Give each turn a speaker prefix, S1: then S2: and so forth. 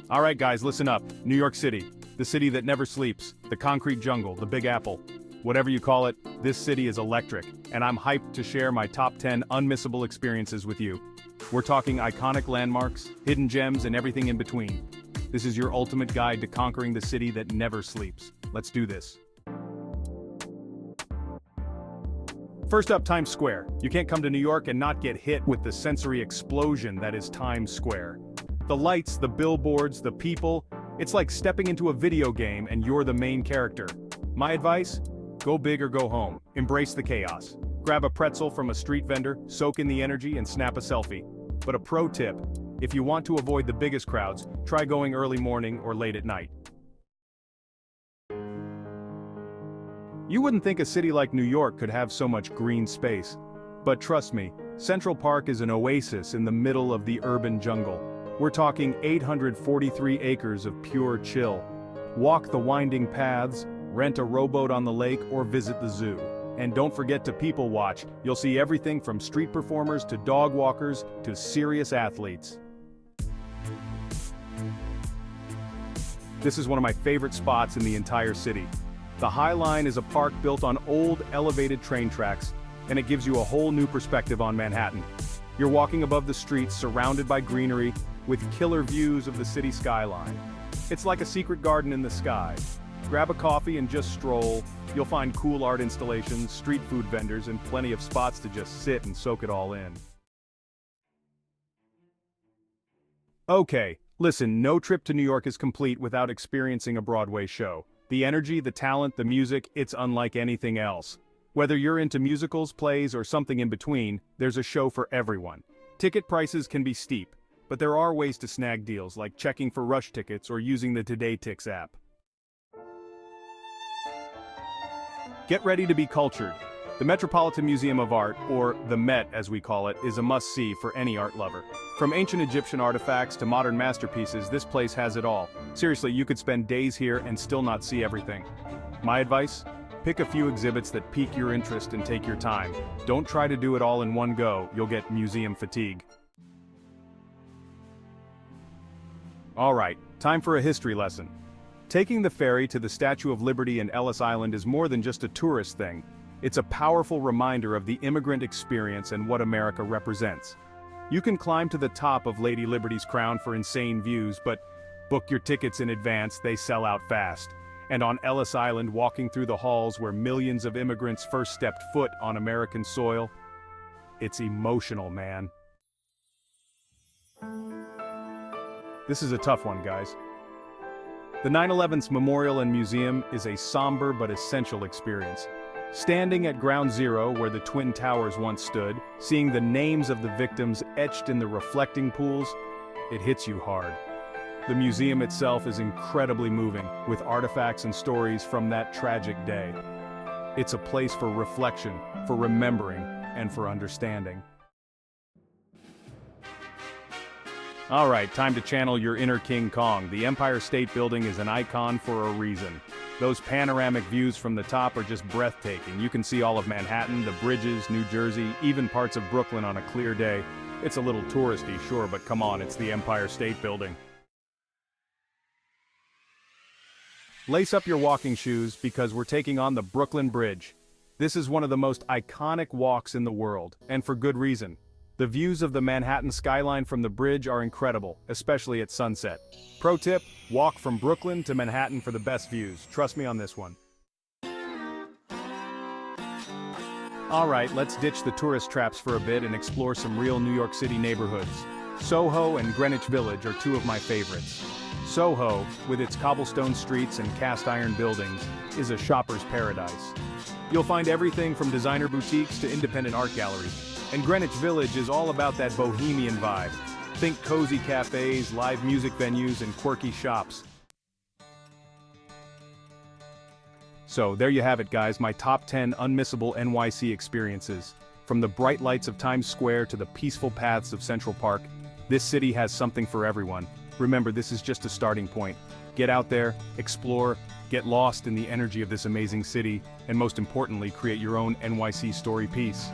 S1: Alright guys, listen up. New York City. The city that never sleeps. The concrete jungle, the Big Apple. Whatever you call it, this city is electric, and I'm hyped to share my top 10 unmissable experiences with you. We're talking iconic landmarks, hidden gems, and everything in between. This is your ultimate guide to conquering the city that never sleeps. Let's do this. First up, Times Square. You can't come to New York and not get hit with the sensory explosion that is Times Square. The lights, the billboards, the people, it's like stepping into a video game and you're the main character. My advice? Go big or go home. Embrace the chaos. Grab a pretzel from a street vendor, soak in the energy, and snap a selfie. But a pro tip, if you want to avoid the biggest crowds, try going early morning or late at night. You wouldn't think a city like New York could have so much green space. But trust me, Central Park is an oasis in the middle of the urban jungle. We're talking 843 acres of pure chill. Walk the winding paths, rent a rowboat on the lake, or visit the zoo. And don't forget to people watch. You'll see everything from street performers to dog walkers to serious athletes. This is one of my favorite spots in the entire city. The High Line is a park built on old, elevated train tracks, and it gives you a whole new perspective on Manhattan. You're walking above the streets surrounded by greenery, with killer views of the city skyline. It's like a secret garden in the sky. Grab a coffee and just stroll. You'll find cool art installations, street food vendors, and plenty of spots to just sit and soak it all in. Okay, listen, no trip to New York is complete without experiencing a Broadway show. The energy, the talent, the music, it's unlike anything else. Whether you're into musicals, plays, or something in between, there's a show for everyone. Ticket prices can be steep, but there are ways to snag deals like checking for rush tickets or using the TodayTix app. Get ready to be cultured. The Metropolitan Museum of Art, or the Met as we call it, is a must-see for any art lover. From ancient Egyptian artifacts to modern masterpieces, this place has it all. Seriously, you could spend days here and still not see everything. My advice? Pick a few exhibits that pique your interest and take your time. Don't try to do it all in one go, you'll get museum fatigue. Alright, time for a history lesson. Taking the ferry to the Statue of Liberty in Ellis Island is more than just a tourist thing. It's a powerful reminder of the immigrant experience and what America represents. You can climb to the top of Lady Liberty's crown for insane views, but book your tickets in advance, they sell out fast. And on Ellis Island, walking through the halls where millions of immigrants first stepped foot on American soil, it's emotional, man. This is a tough one, guys. The 9/11's Memorial and Museum is a somber but essential experience. Standing at Ground Zero where the Twin Towers once stood, seeing the names of the victims etched in the reflecting pools, it hits you hard. The museum itself is incredibly moving, with artifacts and stories from that tragic day. It's a place for reflection, for remembering, and for understanding. Alright, time to channel your inner King Kong. The Empire State Building is an icon for a reason. Those panoramic views from the top are just breathtaking. You can see all of Manhattan, the bridges, New Jersey, even parts of Brooklyn on a clear day. It's a little touristy, sure, but come on, it's the Empire State Building. Lace up your walking shoes because we're taking on the Brooklyn Bridge. This is one of the most iconic walks in the world, and for good reason. The views of the Manhattan skyline from the bridge are incredible, especially at sunset. Pro tip, walk from Brooklyn to Manhattan for the best views. Trust me on this one. Alright, let's ditch the tourist traps for a bit and explore some real New York City neighborhoods. Soho and Greenwich Village are two of my favorites. Soho, with its cobblestone streets and cast-iron buildings, is a shopper's paradise. You'll find everything from designer boutiques to independent art galleries. And Greenwich Village is all about that bohemian vibe. Think cozy cafes, live music venues, and quirky shops. So, there you have it guys, my top 10 unmissable NYC experiences. From the bright lights of Times Square to the peaceful paths of Central Park, this city has something for everyone. Remember, this is just a starting point. Get out there, explore, get lost in the energy of this amazing city, and most importantly, create your own NYC story piece.